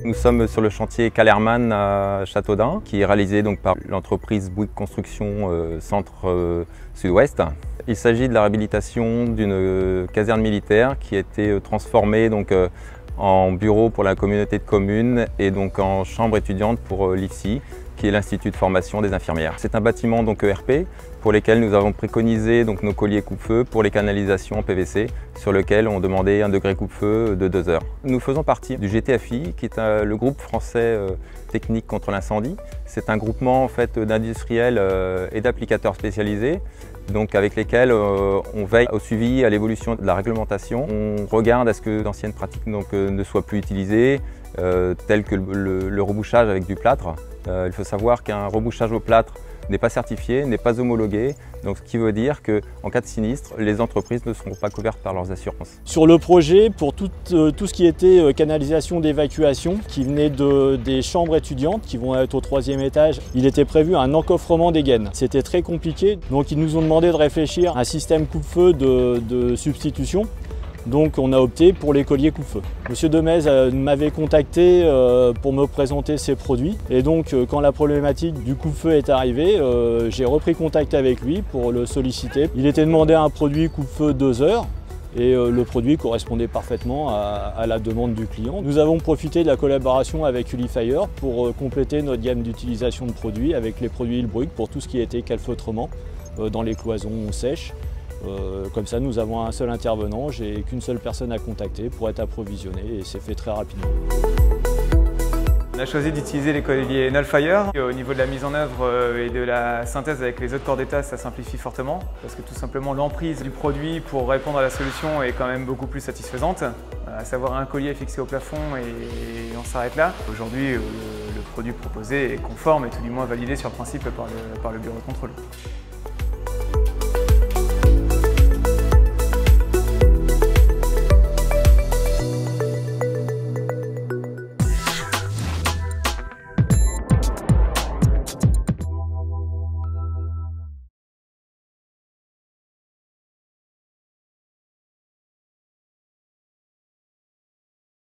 Nous sommes sur le chantier Callerman à Châteaudun, qui est réalisé donc par l'entreprise Bouygues Construction Centre Sud-Ouest. Il s'agit de la réhabilitation d'une caserne militaire qui a été transformée donc, en bureau pour la communauté de communes et donc en chambre étudiante pour l'IFSI, qui est l'Institut de formation des infirmières. C'est un bâtiment donc ERP pour lequel nous avons préconisé donc nos colliers coupe-feu pour les canalisations en PVC sur lequel on demandait un degré coupe-feu de 2 heures. Nous faisons partie du GTFI qui est le groupe français technique contre l'incendie. C'est un groupement en fait, d'industriels et d'applicateurs spécialisés donc avec lesquels on veille au suivi, à l'évolution de la réglementation. On regarde à ce que d'anciennes pratiques donc, ne soient plus utilisées, telles que le rebouchage avec du plâtre. Il faut savoir qu'un rebouchage au plâtre n'est pas certifié, n'est pas homologué, donc ce qui veut dire qu'en cas de sinistre, les entreprises ne seront pas couvertes par leurs assurances. Sur le projet, pour tout ce qui était canalisation d'évacuation, qui venait des chambres étudiantes, qui vont être au 3e étage, il était prévu un encoffrement des gaines. C'était très compliqué, donc ils nous ont demandé de réfléchir à un système coupe-feu de substitution. Donc on a opté pour les colliers coupe-feu. Monsieur Demez m'avait contacté pour me présenter ses produits et donc quand la problématique du coupe-feu est arrivée, j'ai repris contact avec lui pour le solliciter. Il était demandé un produit coupe-feu 2 heures et le produit correspondait parfaitement à la demande du client. Nous avons profité de la collaboration avec Ulifire pour compléter notre gamme d'utilisation de produits avec les produits Ilbrug pour tout ce qui était calfeutrement dans les cloisons sèches. Comme ça, nous avons un seul intervenant, j'ai qu'une seule personne à contacter pour être approvisionné et c'est fait très rapidement. On a choisi d'utiliser les colliers Nullfire. Au niveau de la mise en œuvre et de la synthèse avec les autres corps d'état, ça simplifie fortement parce que tout simplement l'emprise du produit pour répondre à la solution est quand même beaucoup plus satisfaisante. À savoir un collier fixé au plafond et on s'arrête là. Aujourd'hui, le produit proposé est conforme et tout du moins validé sur le principe par le bureau de contrôle.